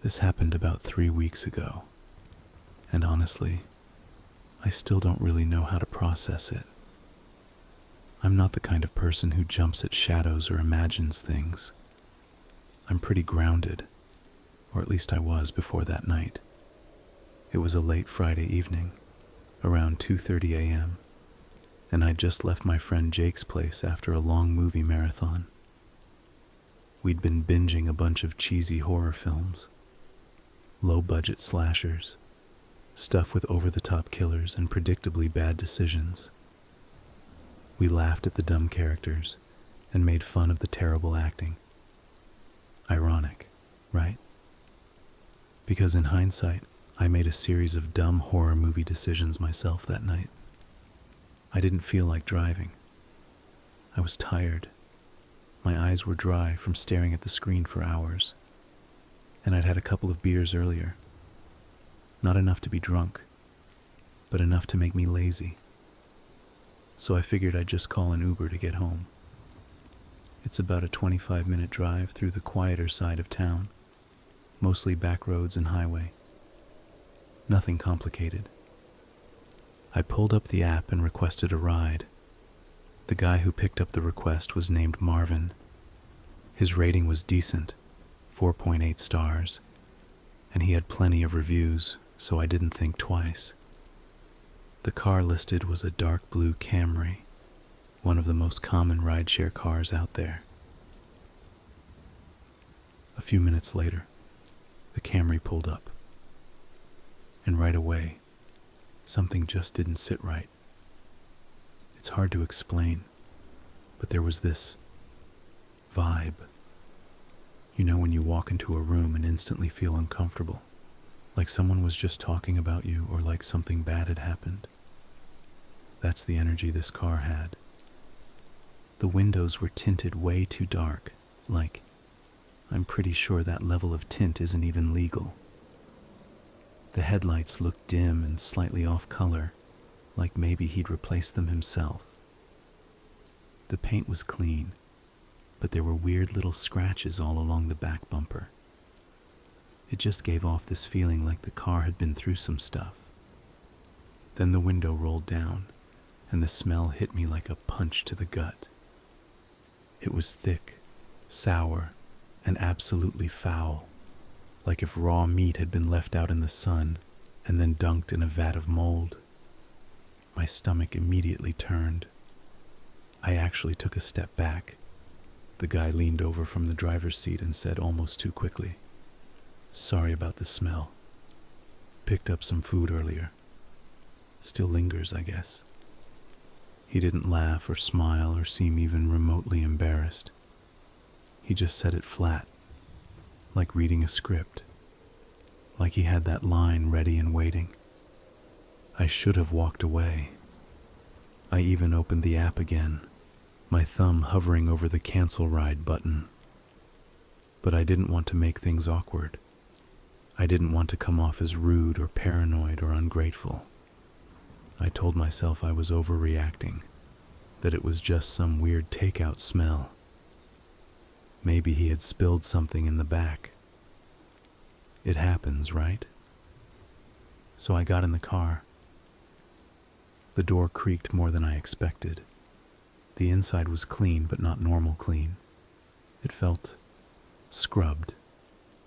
This happened about 3 weeks ago, and honestly, I still don't really know how to process it. I'm not the kind of person who jumps at shadows or imagines things. I'm pretty grounded, or at least I was before that night. It was a late Friday evening, around 2:30 a.m., and I'd just left my friend Jake's place after a long movie marathon. We'd been binging a bunch of cheesy horror films, low-budget slashers, stuff with over-the-top killers and predictably bad decisions. We laughed at the dumb characters and made fun of the terrible acting. Ironic, right? Because in hindsight, I made a series of dumb horror movie decisions myself that night. I didn't feel like driving. I was tired. My eyes were dry from staring at the screen for hours, and I'd had a couple of beers earlier. Not enough to be drunk, but enough to make me lazy. So I figured I'd just call an Uber to get home. It's about a 25-minute drive through the quieter side of town, mostly back roads and highway. Nothing complicated. I pulled up the app and requested a ride. The guy who picked up the request was named Marvin. His rating was decent, 4.8 stars, and he had plenty of reviews, so I didn't think twice. The car listed was a dark blue Camry, one of the most common rideshare cars out there. A few minutes later, the Camry pulled up, and right away, something just didn't sit right. It's hard to explain, but there was this vibe. You know when you walk into a room and instantly feel uncomfortable, like someone was just talking about you or like something bad had happened? That's the energy this car had. The windows were tinted way too dark, like, I'm pretty sure that level of tint isn't even legal. The headlights looked dim and slightly off color, like maybe he'd replaced them himself. The paint was clean, but there were weird little scratches all along the back bumper. It just gave off this feeling like the car had been through some stuff. Then the window rolled down, and the smell hit me like a punch to the gut. It was thick, sour, and absolutely foul, like if raw meat had been left out in the sun and then dunked in a vat of mold. My stomach immediately turned. I actually took a step back. The guy leaned over from the driver's seat and said almost too quickly, "Sorry about the smell. Picked up some food earlier. Still lingers, I guess." He didn't laugh or smile or seem even remotely embarrassed. He just said it flat, like reading a script, like he had that line ready and waiting. I should have walked away. I even opened the app again, my thumb hovering over the cancel ride button. But I didn't want to make things awkward. I didn't want to come off as rude or paranoid or ungrateful. I told myself I was overreacting, that it was just some weird takeout smell. Maybe he had spilled something in the back. It happens, right? So I got in the car. The door creaked more than I expected. The inside was clean, but not normal clean. It felt scrubbed,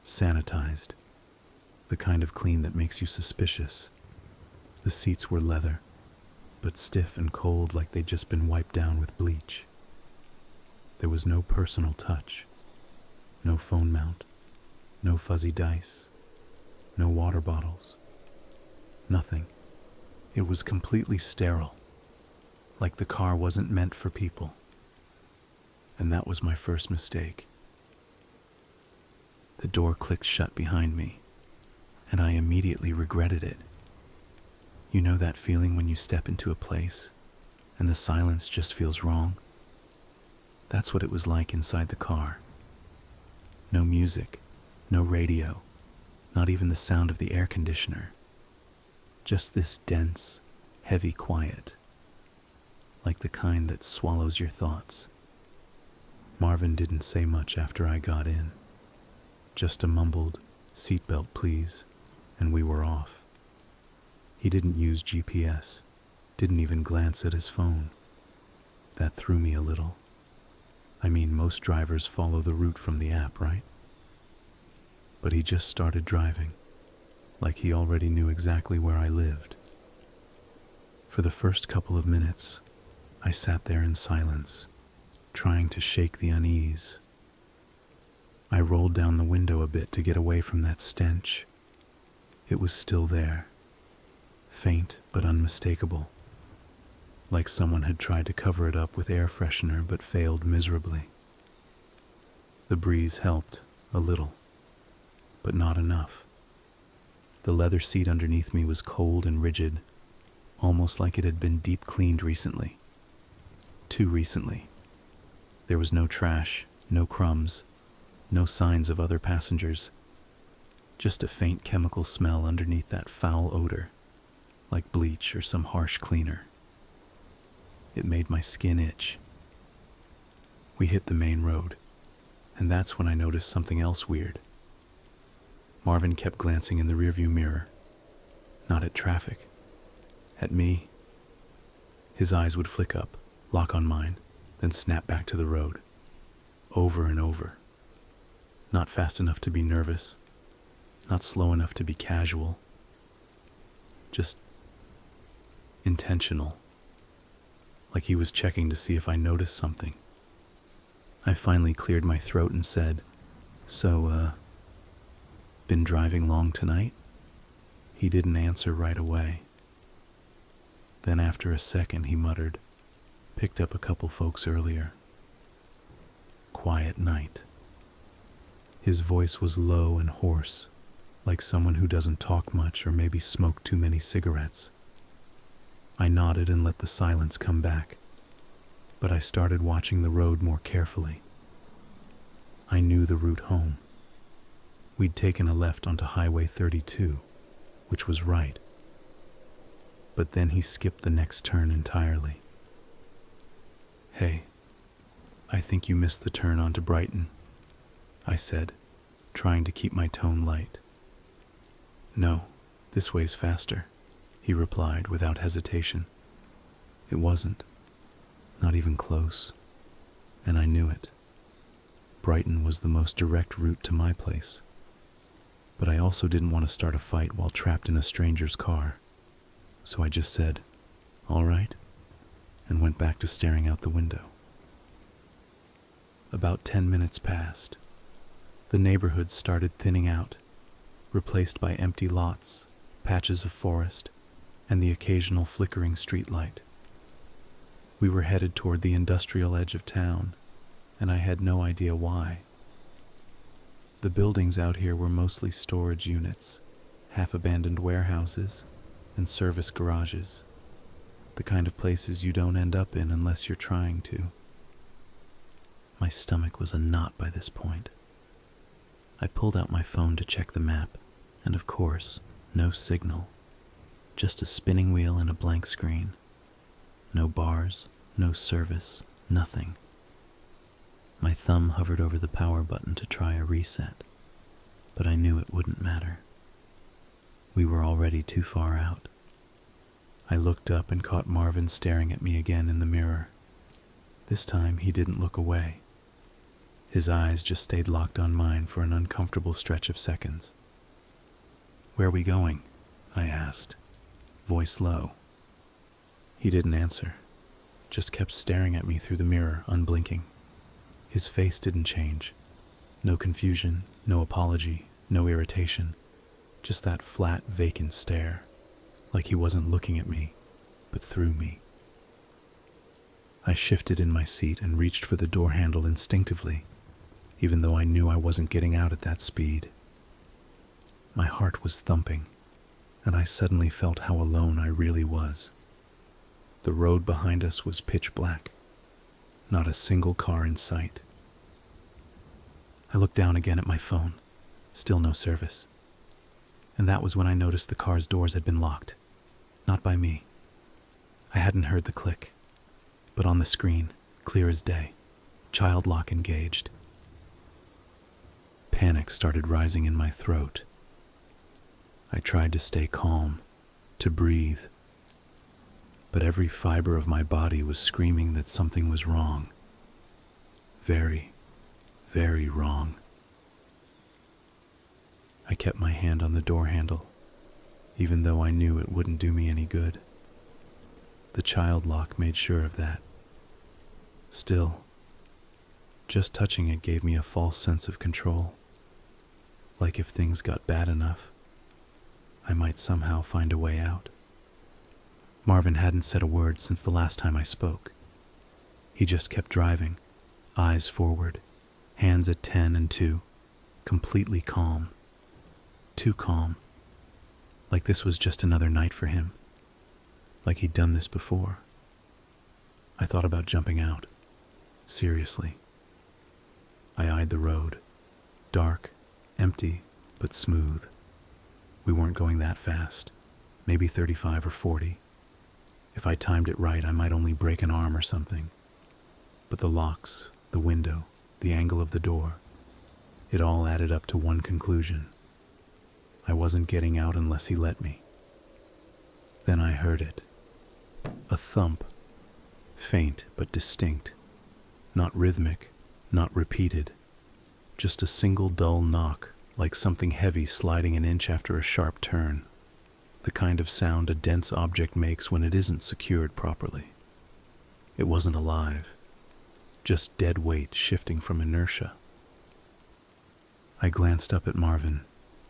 sanitized, the kind of clean that makes you suspicious. The seats were leather, but stiff and cold like they'd just been wiped down with bleach. There was no personal touch, no phone mount, no fuzzy dice, no water bottles, nothing. It was completely sterile, like the car wasn't meant for people. And that was my first mistake. The door clicked shut behind me, and I immediately regretted it. You know that feeling when you step into a place and the silence just feels wrong? That's what it was like inside the car. No music, no radio, not even the sound of the air conditioner. Just this dense, heavy quiet, like the kind that swallows your thoughts. Marvin didn't say much after I got in, just a mumbled, "Seatbelt, please," and we were off. He didn't use GPS, didn't even glance at his phone. That threw me a little. I mean, most drivers follow the route from the app, right? But he just started driving, like he already knew exactly where I lived. For the first couple of minutes, I sat there in silence, trying to shake the unease. I rolled down the window a bit to get away from that stench. It was still there, faint but unmistakable, like someone had tried to cover it up with air freshener but failed miserably. The breeze helped, a little, but not enough. The leather seat underneath me was cold and rigid, almost like it had been deep cleaned recently. Too recently. There was no trash, no crumbs, no signs of other passengers. Just a faint chemical smell underneath that foul odor, like bleach or some harsh cleaner. It made my skin itch. We hit the main road, and that's when I noticed something else weird. Marvin kept glancing in the rearview mirror, not at traffic, at me. His eyes would flick up, lock on mine, then snap back to the road, over and over. Not fast enough to be nervous, not slow enough to be casual, just intentional, like he was checking to see if I noticed something. I finally cleared my throat and said, "So, been driving long tonight?" He didn't answer right away. Then after a second he muttered, "Picked up a couple folks earlier. Quiet night." His voice was low and hoarse, like someone who doesn't talk much or maybe smoked too many cigarettes. I nodded and let the silence come back, but I started watching the road more carefully. I knew the route home. We'd taken a left onto Highway 32, which was right. But then he skipped the next turn entirely. "Hey, I think you missed the turn onto Brighton," I said, trying to keep my tone light. "No, this way's faster," he replied without hesitation. It wasn't, not even close, and I knew it. Brighton was the most direct route to my place, but I also didn't want to start a fight while trapped in a stranger's car, so I just said, "All right," and went back to staring out the window. About 10 minutes passed. The neighborhood started thinning out, replaced by empty lots, patches of forest, and the occasional flickering streetlight. We were headed toward the industrial edge of town, and I had no idea why. The buildings out here were mostly storage units, half-abandoned warehouses, and service garages, the kind of places you don't end up in unless you're trying to. My stomach was a knot by this point. I pulled out my phone to check the map, and of course, no signal. Just a spinning wheel and a blank screen. No bars, no service, nothing. My thumb hovered over the power button to try a reset, but I knew it wouldn't matter. We were already too far out. I looked up and caught Marvin staring at me again in the mirror. This time he didn't look away. His eyes just stayed locked on mine for an uncomfortable stretch of seconds. "Where are we going?" I asked, voice low. He didn't answer, just kept staring at me through the mirror, unblinking. His face didn't change. No confusion, no apology, no irritation. Just that flat, vacant stare, like he wasn't looking at me, but through me. I shifted in my seat and reached for the door handle instinctively, even though I knew I wasn't getting out at that speed. My heart was thumping, and I suddenly felt how alone I really was. The road behind us was pitch black, not a single car in sight. I looked down again at my phone, still no service. And that was when I noticed the car's doors had been locked, not by me. I hadn't heard the click, but on the screen, clear as day, child lock engaged. Panic started rising in my throat, I tried to stay calm, to breathe, but every fiber of my body was screaming that something was wrong. Very, very wrong. I kept my hand on the door handle, even though I knew it wouldn't do me any good. The child lock made sure of that. Still, just touching it gave me a false sense of control. Like if things got bad enough, I might somehow find a way out. Marvin hadn't said a word since the last time I spoke. He just kept driving, eyes forward, hands at 10 and 2, completely calm. Too calm. Like this was just another night for him. Like he'd done this before. I thought about jumping out. Seriously. I eyed the road. Dark, empty, but smooth. We weren't going that fast. Maybe 35 or 40. If I timed it right, I might only break an arm or something. But the locks, the window, the angle of the door, it all added up to one conclusion. I wasn't getting out unless he let me. Then I heard it. A thump. Faint but distinct. Not rhythmic, not repeated. Just a single dull knock, like something heavy sliding an inch after a sharp turn. The kind of sound a dense object makes when it isn't secured properly. It wasn't alive. Just dead weight shifting from inertia. I glanced up at Marvin,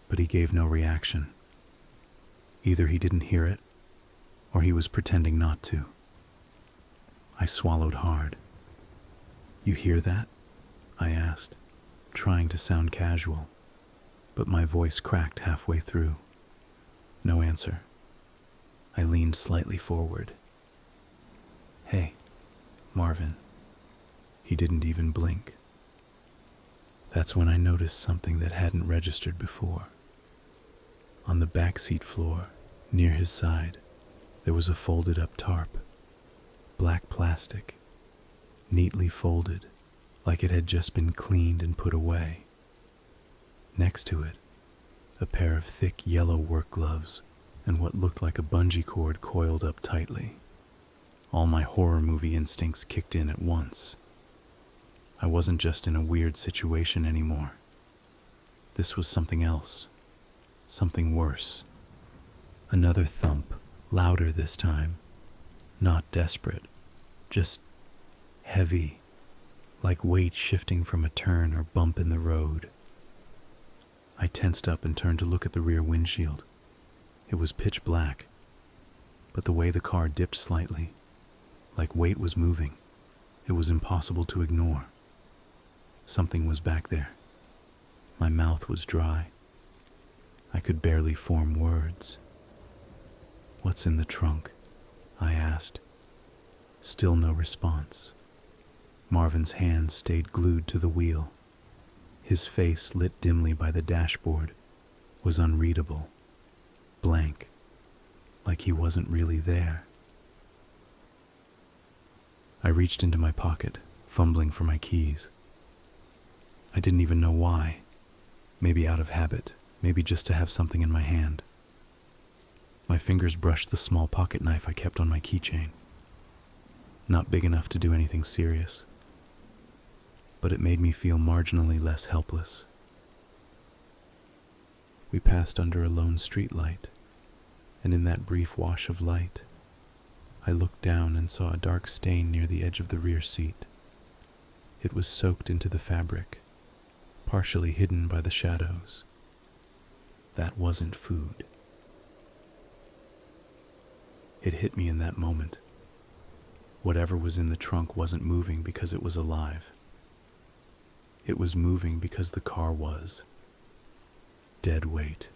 but he gave no reaction. Either he didn't hear it, or he was pretending not to. I swallowed hard. "You hear that?" I asked, trying to sound casual, but my voice cracked halfway through. No answer. I leaned slightly forward. "Hey, Marvin." He didn't even blink. That's when I noticed something that hadn't registered before. On the backseat floor, near his side, there was a folded-up tarp. Black plastic, neatly folded, like it had just been cleaned and put away. Next to it, a pair of thick yellow work gloves and what looked like a bungee cord coiled up tightly. All my horror movie instincts kicked in at once. I wasn't just in a weird situation anymore. This was something else, something worse. Another thump, louder this time. Not desperate, just heavy, like weight shifting from a turn or bump in the road. I tensed up and turned to look at the rear windshield. It was pitch black, but the way the car dipped slightly, like weight was moving, it was impossible to ignore. Something was back there. My mouth was dry. I could barely form words. "What's in the trunk?" I asked. Still no response. Marvin's hands stayed glued to the wheel. His face, lit dimly by the dashboard, was unreadable, blank, like he wasn't really there. I reached into my pocket, fumbling for my keys. I didn't even know why. Maybe out of habit, maybe just to have something in my hand. My fingers brushed the small pocket knife I kept on my keychain. Not big enough to do anything serious, but it made me feel marginally less helpless. We passed under a lone street light, and in that brief wash of light, I looked down and saw a dark stain near the edge of the rear seat. It was soaked into the fabric, partially hidden by the shadows. That wasn't food. It hit me in that moment. Whatever was in the trunk wasn't moving because it was alive. It was moving because the car was. Dead weight.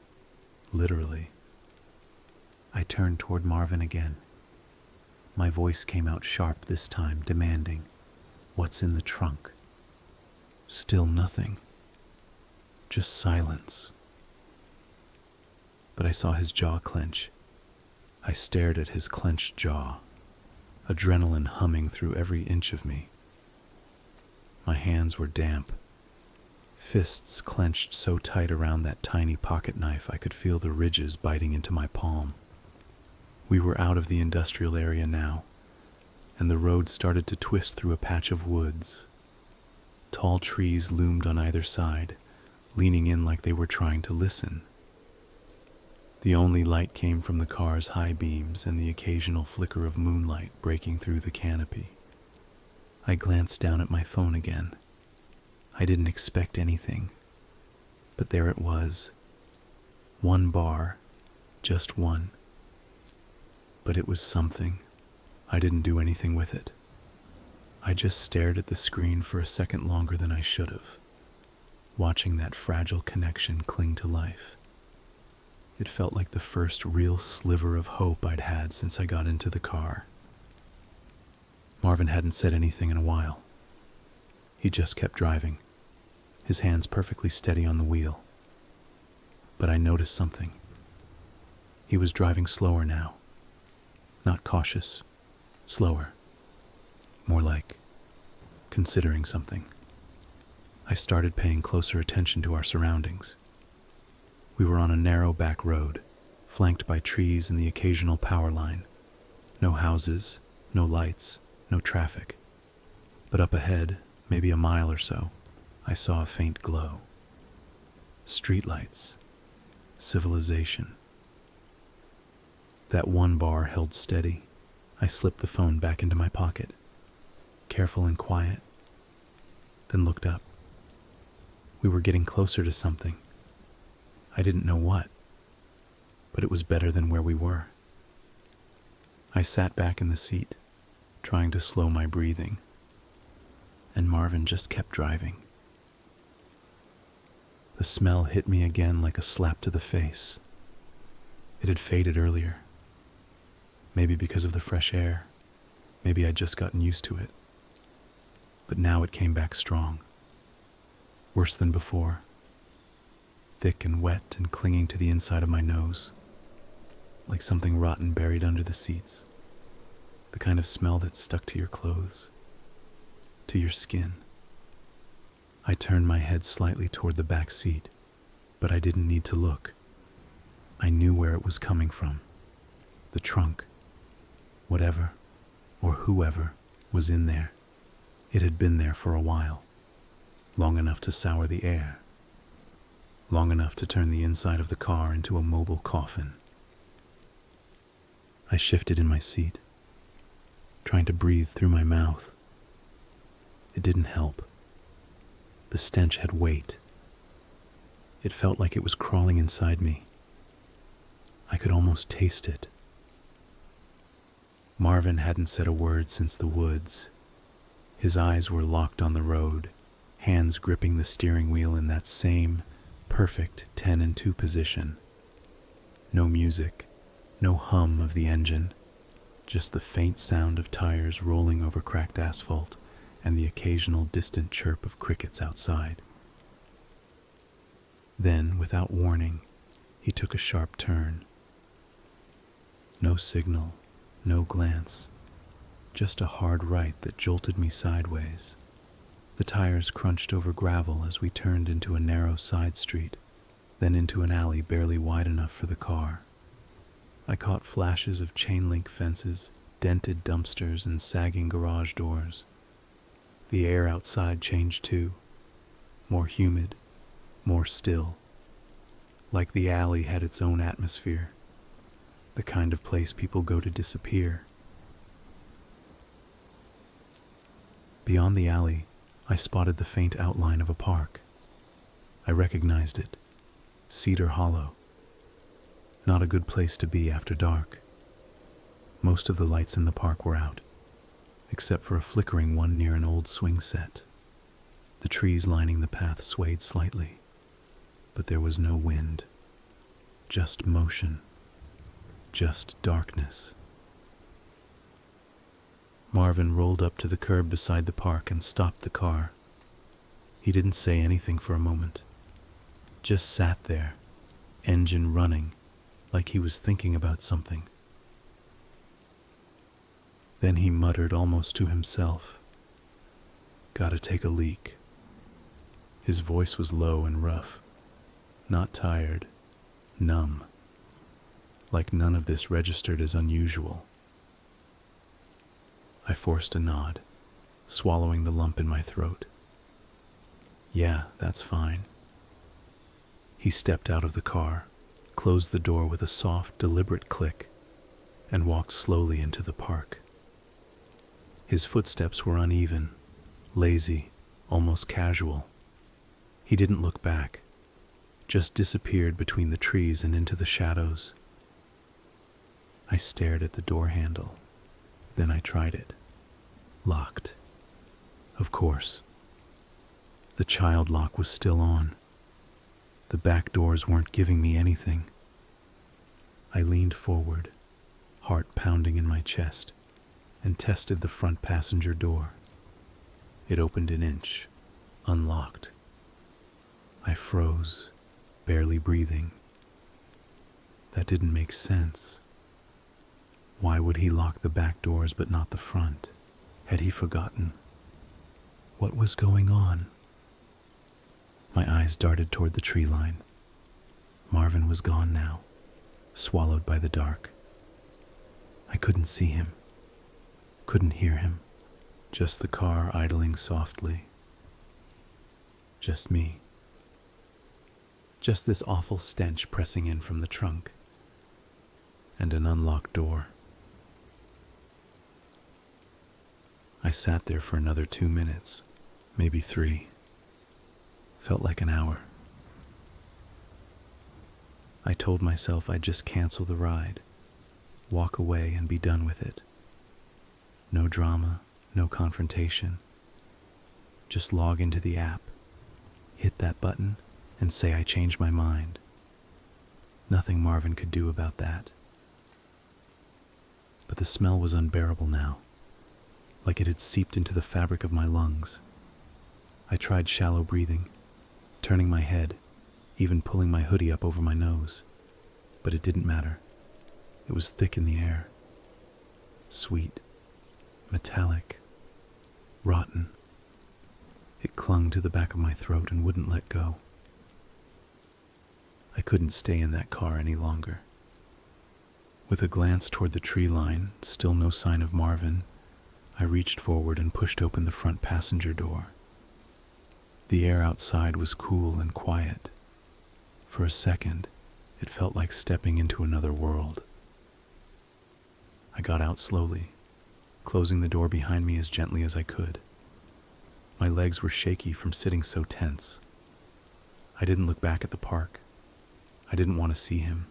Literally. I turned toward Marvin again. My voice came out sharp this time, demanding, "What's in the trunk?" Still nothing. Just silence. But I saw his jaw clench. I stared at his clenched jaw, adrenaline humming through every inch of me. My hands were damp, fists clenched so tight around that tiny pocket knife I could feel the ridges biting into my palm. We were out of the industrial area now, and the road started to twist through a patch of woods. Tall trees loomed on either side, leaning in like they were trying to listen. The only light came from the car's high beams and the occasional flicker of moonlight breaking through the canopy. I glanced down at my phone again. I didn't expect anything, but there it was. One bar, just one. But it was something. I didn't do anything with it. I just stared at the screen for a second longer than I should have, watching that fragile connection cling to life. It felt like the first real sliver of hope I'd had since I got into the car. Marvin hadn't said anything in a while. He just kept driving, his hands perfectly steady on the wheel. But I noticed something. He was driving slower now. Not cautious, slower. More like considering something. I started paying closer attention to our surroundings. We were on a narrow back road, flanked by trees and the occasional power line. No houses, no lights, no traffic. But up ahead, maybe a mile or so, I saw a faint glow. Streetlights. Civilization. That one bar held steady. I slipped the phone back into my pocket, careful and quiet, then looked up. We were getting closer to something. I didn't know what, but it was better than where we were. I sat back in the seat, trying to slow my breathing, and Marvin just kept driving. The smell hit me again like a slap to the face. It had faded earlier. Maybe because of the fresh air. Maybe I'd just gotten used to it. But now it came back strong. Worse than before. Thick and wet and clinging to the inside of my nose. Like something rotten buried under the seats. The kind of smell that stuck to your clothes. To your skin. I turned my head slightly toward the back seat, but I didn't need to look. I knew where it was coming from. The trunk. Whatever, or whoever, was in there. It had been there for a while. Long enough to sour the air. Long enough to turn the inside of the car into a mobile coffin. I shifted in my seat, trying to breathe through my mouth. It didn't help. The stench had weight. It felt like it was crawling inside me. I could almost taste it. Marvin hadn't said a word since the woods. His eyes were locked on the road, hands gripping the steering wheel in that same perfect 10 and 2 position. No music, no hum of the engine, just the faint sound of tires rolling over cracked asphalt and the occasional distant chirp of crickets outside. Then, without warning, he took a sharp turn. No signal, no glance, just a hard right that jolted me sideways. The tires crunched over gravel as we turned into a narrow side street, then into an alley barely wide enough for the car. I caught flashes of chain-link fences, dented dumpsters, and sagging garage doors. The air outside changed too, more humid, more still, like the alley had its own atmosphere. The kind of place people go to disappear. Beyond the alley, I spotted the faint outline of a park. I recognized it. Cedar Hollow. Not a good place to be after dark. Most of the lights in the park were out, except for a flickering one near an old swing set. The trees lining the path swayed slightly, but there was no wind. Just motion. Just darkness. Marvin rolled up to the curb beside the park and stopped the car. He didn't say anything for a moment. Just sat there, engine running, like he was thinking about something. Then he muttered almost to himself, "Gotta take a leak." His voice was low and rough, not tired, numb, like none of this registered as unusual. I forced a nod, swallowing the lump in my throat. Yeah, that's fine. He stepped out of the car, closed the door with a soft, deliberate click, and walked slowly into the park. His footsteps were uneven, lazy, almost casual. He didn't look back, just disappeared between the trees and into the shadows. I stared at the door handle. Then I tried it. Locked. Of course. The child lock was still on. The back doors weren't giving me anything. I leaned forward, heart pounding in my chest, and tested the front passenger door. It opened an inch, unlocked. I froze, barely breathing. That didn't make sense. Why would he lock the back doors but not the front? Had he forgotten? What was going on? My eyes darted toward the tree line. Marvin was gone now, swallowed by the dark. I couldn't see him, couldn't hear him, just the car idling softly. Just me. Just this awful stench pressing in from the trunk, and an unlocked door. I sat there for another 2 minutes, maybe 3. Felt like an hour. I told myself I'd just cancel the ride, walk away and be done with it. No drama, no confrontation. Just log into the app, hit that button, and say I changed my mind. Nothing Marvin could do about that. But the smell was unbearable now, like it had seeped into the fabric of my lungs. I tried shallow breathing, turning my head, even pulling my hoodie up over my nose, but it didn't matter. It was thick in the air, sweet, metallic, rotten. It clung to the back of my throat and wouldn't let go. I couldn't stay in that car any longer. With a glance toward the tree line, still no sign of Marvin, I reached forward and pushed open the front passenger door. The air outside was cool and quiet. For a second, it felt like stepping into another world. I got out slowly, closing the door behind me as gently as I could. My legs were shaky from sitting so tense. I didn't look back at the park. I didn't want to see him.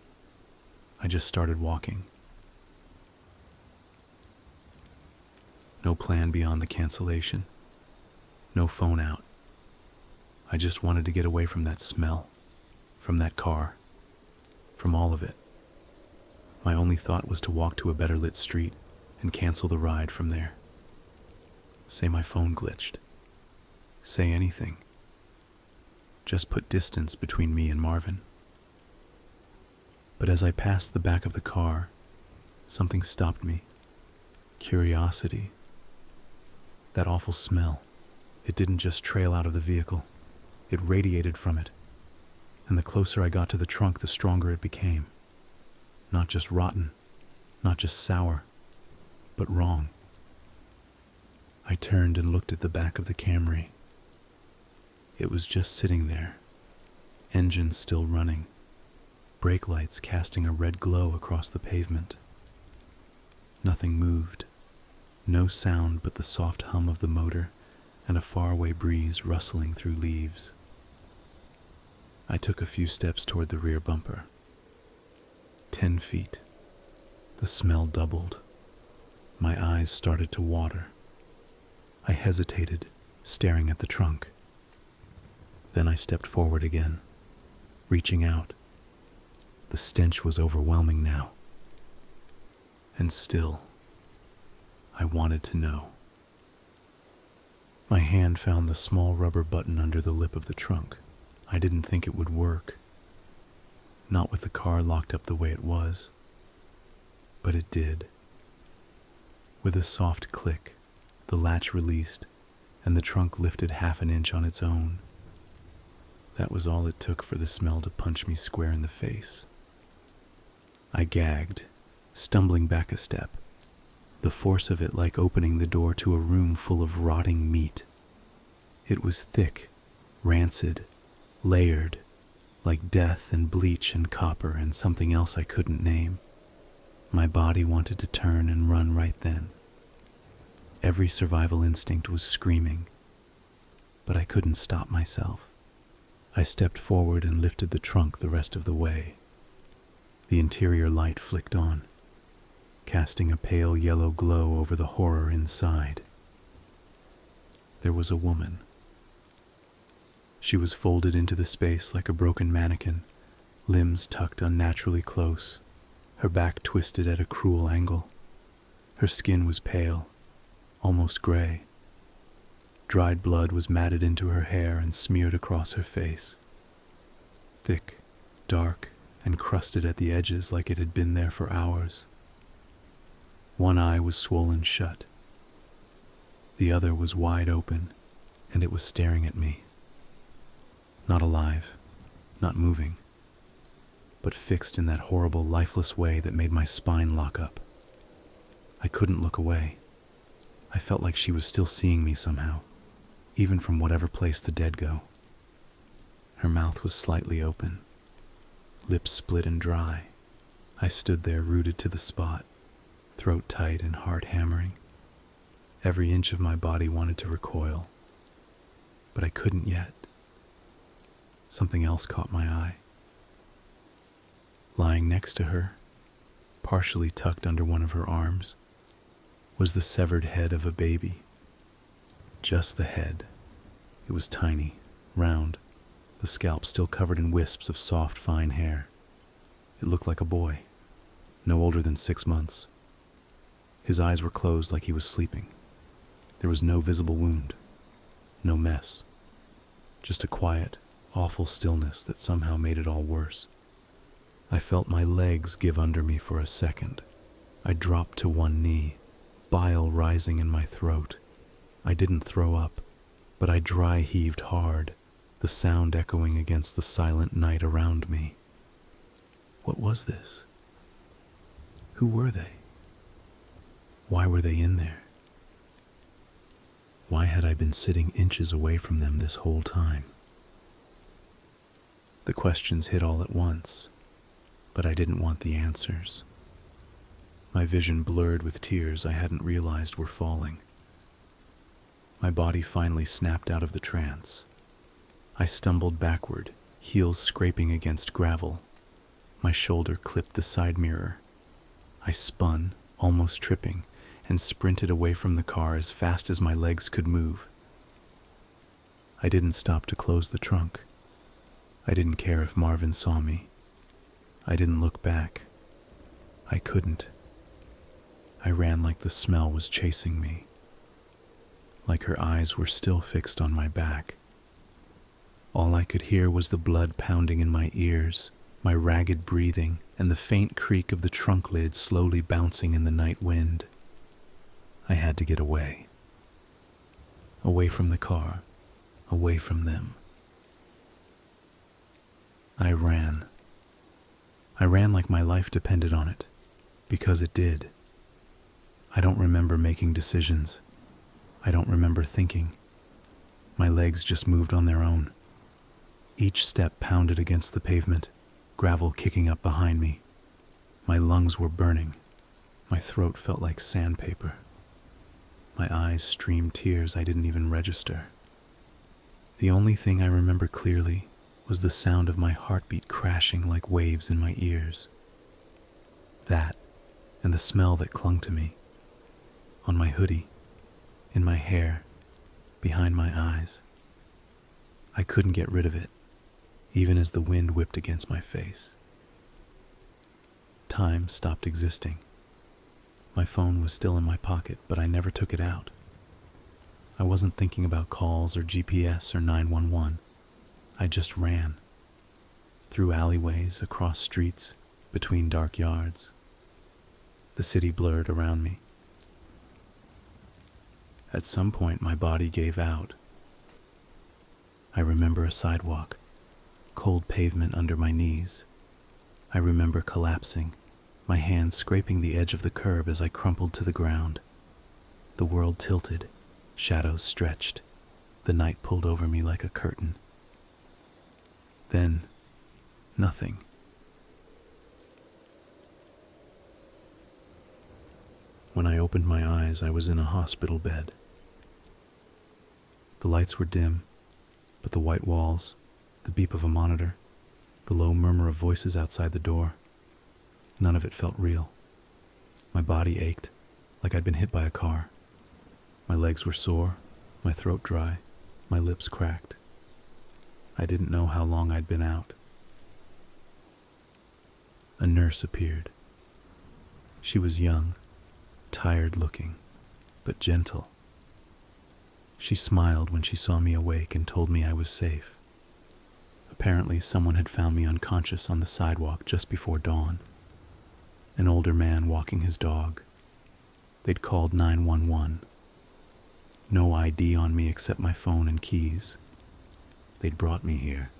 I just started walking. No plan beyond the cancellation. No phone out. I just wanted to get away from that smell, from that car, from all of it. My only thought was to walk to a better lit street and cancel the ride from there. Say my phone glitched. Say anything. Just put distance between me and Marvin. But as I passed the back of the car, something stopped me. Curiosity. That awful smell. It didn't just trail out of the vehicle. It radiated from it. And the closer I got to the trunk, the stronger it became. Not just rotten, not just sour, but wrong. I turned and looked at the back of the Camry. It was just sitting there, engine still running, brake lights casting a red glow across the pavement. Nothing moved, no sound but the soft hum of the motor and a faraway breeze rustling through leaves. I took a few steps toward the rear bumper. 10 feet. The smell doubled. My eyes started to water. I hesitated, staring at the trunk. Then I stepped forward again, reaching out. The stench was overwhelming now. And still, I wanted to know. My hand found the small rubber button under the lip of the trunk. I didn't think it would work. Not with the car locked up the way it was. But it did. With a soft click, the latch released, and the trunk lifted half an inch on its own. That was all it took for the smell to punch me square in the face. I gagged, stumbling back a step, the force of it like opening the door to a room full of rotting meat. It was thick, rancid, layered, like death and bleach and copper and something else I couldn't name. My body wanted to turn and run right then. Every survival instinct was screaming, but I couldn't stop myself. I stepped forward and lifted the trunk the rest of the way. The interior light flicked on, casting a pale yellow glow over the horror inside. There was a woman. She was folded into the space like a broken mannequin, limbs tucked unnaturally close, her back twisted at a cruel angle. Her skin was pale, almost gray. Dried blood was matted into her hair and smeared across her face. Thick, dark, and crusted at the edges like it had been there for hours. One eye was swollen shut. The other was wide open, and it was staring at me. Not alive, not moving, but fixed in that horrible, lifeless way that made my spine lock up. I couldn't look away. I felt like she was still seeing me somehow, even from whatever place the dead go. Her mouth was slightly open, lips split and dry. I stood there rooted to the spot, throat tight and heart hammering. Every inch of my body wanted to recoil, but I couldn't yet. Something else caught my eye. Lying next to her, partially tucked under one of her arms, was the severed head of a baby. Just the head. It was tiny, round, the scalp still covered in wisps of soft, fine hair. It looked like a boy, no older than 6 months. His eyes were closed like he was sleeping. There was no visible wound, no mess, just a quiet, awful stillness that somehow made it all worse. I felt my legs give under me for a second. I dropped to one knee, bile rising in my throat. I didn't throw up, but I dry heaved hard, the sound echoing against the silent night around me. What was this? Who were they? Why were they in there? Why had I been sitting inches away from them this whole time? The questions hit all at once, but I didn't want the answers. My vision blurred with tears I hadn't realized were falling. My body finally snapped out of the trance. I stumbled backward, heels scraping against gravel. My shoulder clipped the side mirror. I spun, almost tripping, and sprinted away from the car as fast as my legs could move. I didn't stop to close the trunk. I didn't care if Marvin saw me. I didn't look back. I couldn't. I ran like the smell was chasing me, like her eyes were still fixed on my back. All I could hear was the blood pounding in my ears, my ragged breathing, and the faint creak of the trunk lid slowly bouncing in the night wind. I had to get away. Away from the car, away from them. I ran. I ran like my life depended on it, because it did. I don't remember making decisions. I don't remember thinking. My legs just moved on their own. Each step pounded against the pavement, gravel kicking up behind me. My lungs were burning. My throat felt like sandpaper. My eyes streamed tears I didn't even register. The only thing I remember clearly was the sound of my heartbeat crashing like waves in my ears. That, and the smell that clung to me, on my hoodie, in my hair, behind my eyes. I couldn't get rid of it, even as the wind whipped against my face. Time stopped existing. My phone was still in my pocket, but I never took it out. I wasn't thinking about calls or GPS or 911. I just ran. Through alleyways, across streets, between dark yards. The city blurred around me. At some point, my body gave out. I remember a sidewalk, cold pavement under my knees. I remember collapsing, my hands scraping the edge of the curb as I crumpled to the ground. The world tilted, shadows stretched, the night pulled over me like a curtain. Then, nothing. When I opened my eyes, I was in a hospital bed. The lights were dim, but the white walls, the beep of a monitor, the low murmur of voices outside the door, none of it felt real. My body ached, like I'd been hit by a car. My legs were sore, my throat dry, my lips cracked. I didn't know how long I'd been out. A nurse appeared. She was young, tired-looking, but gentle. She smiled when she saw me awake and told me I was safe. Apparently, someone had found me unconscious on the sidewalk just before dawn. An older man walking his dog. They'd called 911. No ID on me except my phone and keys. They'd brought me here.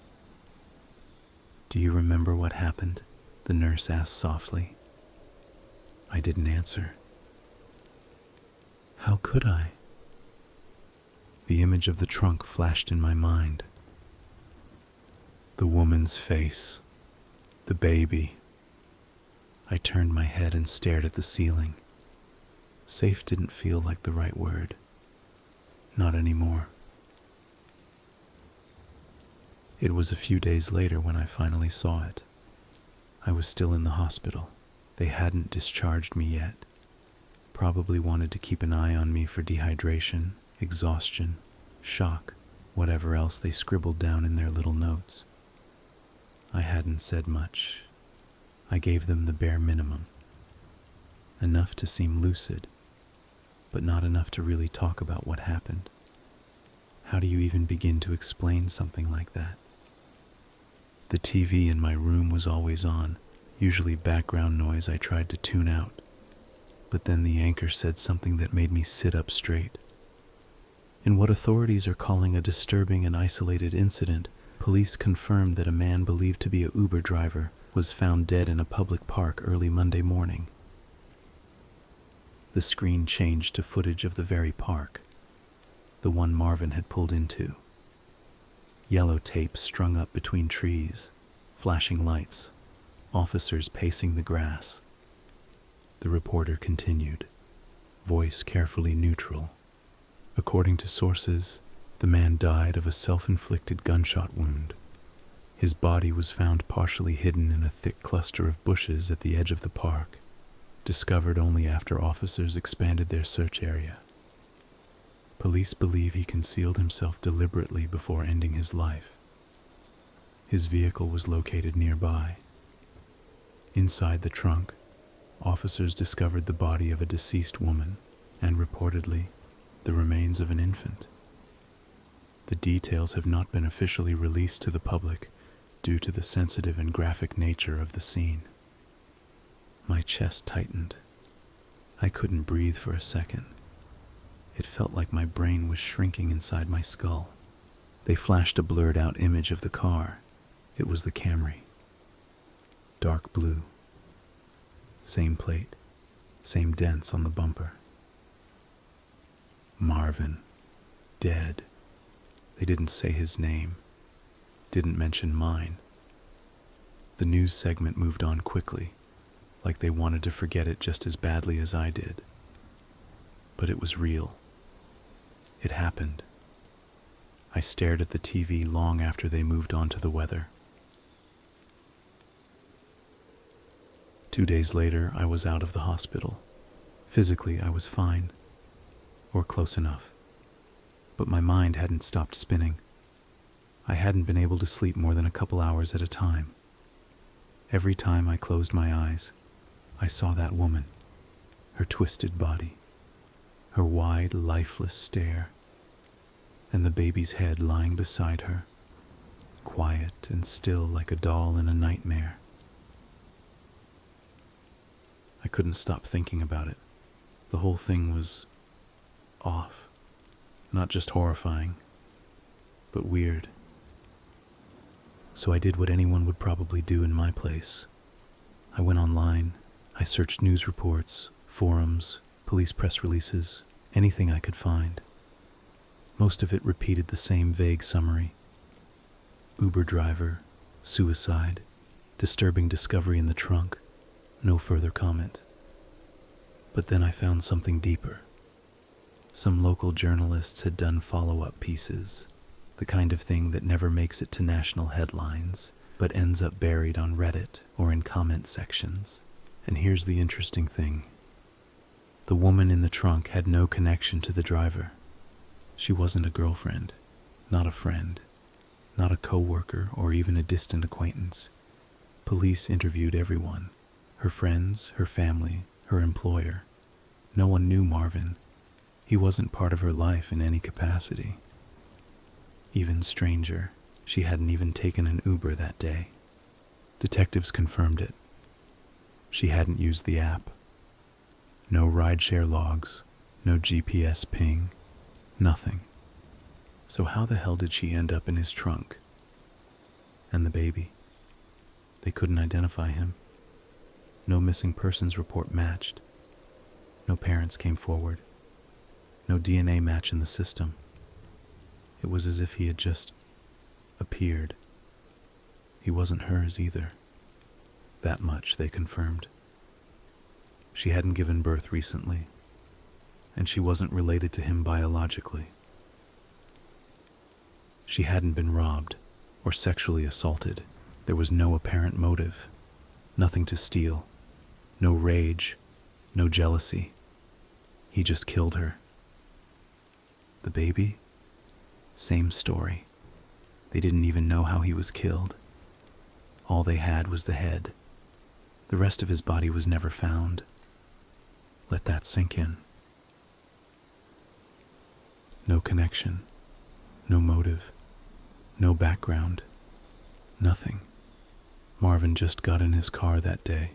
"Do you remember what happened?" the nurse asked softly. I didn't answer. How could I? The image of the trunk flashed in my mind. The woman's face. The baby. I turned my head and stared at the ceiling. Safe didn't feel like the right word. Not anymore. It was a few days later when I finally saw it. I was still in the hospital. They hadn't discharged me yet. Probably wanted to keep an eye on me for dehydration, exhaustion, shock, whatever else they scribbled down in their little notes. I hadn't said much. I gave them the bare minimum. Enough to seem lucid, but not enough to really talk about what happened. How do you even begin to explain something like that? The TV in my room was always on, usually background noise I tried to tune out. But then the anchor said something that made me sit up straight. In what authorities are calling a disturbing and isolated incident, police confirmed that a man believed to be a Uber driver was found dead in a public park early Monday morning. The screen changed to footage of the very park, the one Marvin had pulled into. Yellow tape strung up between trees, flashing lights, officers pacing the grass. The reporter continued, voice carefully neutral. According to sources, the man died of a self-inflicted gunshot wound. His body was found partially hidden in a thick cluster of bushes at the edge of the park, discovered only after officers expanded their search area. Police believe he concealed himself deliberately before ending his life. His vehicle was located nearby. Inside the trunk, officers discovered the body of a deceased woman and, reportedly, the remains of an infant. The details have not been officially released to the public due to the sensitive and graphic nature of the scene. My chest tightened. I couldn't breathe for a second. It felt like my brain was shrinking inside my skull. They flashed a blurred-out image of the car. It was the Camry. Dark blue. Same plate, same dents on the bumper. Marvin. Dead. They didn't say his name. Didn't mention mine. The news segment moved on quickly, like they wanted to forget it just as badly as I did. But it was real. It happened. I stared at the TV long after they moved on to the weather. 2 days later, I was out of the hospital. Physically, I was fine, or close enough. But my mind hadn't stopped spinning. I hadn't been able to sleep more than a couple hours at a time. Every time I closed my eyes, I saw that woman, her twisted body, her wide, lifeless stare, and the baby's head lying beside her, quiet and still like a doll in a nightmare. I couldn't stop thinking about it. The whole thing was off. Not just horrifying, but weird. So I did what anyone would probably do in my place. I went online, I searched news reports, forums, police press releases, anything I could find. Most of it repeated the same vague summary. Uber driver, suicide, disturbing discovery in the trunk, no further comment. But then I found something deeper. Some local journalists had done follow-up pieces, the kind of thing that never makes it to national headlines, but ends up buried on Reddit or in comment sections. And here's the interesting thing. The woman in the trunk had no connection to the driver. She wasn't a girlfriend, not a friend, not a coworker or even a distant acquaintance. Police interviewed everyone, her friends, her family, her employer. No one knew Marvin. He wasn't part of her life in any capacity. Even stranger, she hadn't even taken an Uber that day. Detectives confirmed it. She hadn't used the app. No rideshare logs, no GPS ping, nothing. So how the hell did she end up in his trunk? And the baby? They couldn't identify him. No missing persons report matched. No parents came forward. No DNA match in the system. It was as if he had just appeared. He wasn't hers either. That much they confirmed. She hadn't given birth recently, and she wasn't related to him biologically. She hadn't been robbed or sexually assaulted. There was no apparent motive, nothing to steal, no rage, no jealousy. He just killed her. The baby? Same story. They didn't even know how he was killed. All they had was the head. The rest of his body was never found. Let that sink in. No connection, no motive, no background, nothing. Marvin just got in his car that day,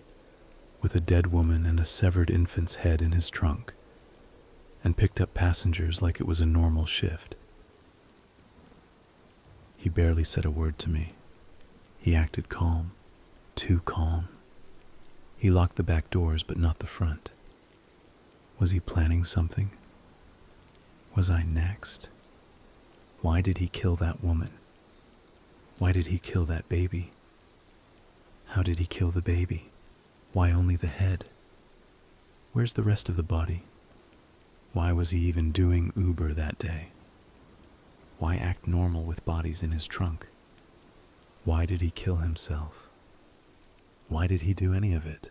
with a dead woman and a severed infant's head in his trunk, and picked up passengers like it was a normal shift. He barely said a word to me. He acted calm, too calm. He locked the back doors, but not the front. Was he planning something? Was I next? Why did he kill that woman? Why did he kill that baby? How did he kill the baby? Why only the head? Where's the rest of the body? Why was he even doing Uber that day? Why act normal with bodies in his trunk? Why did he kill himself? Why did he do any of it?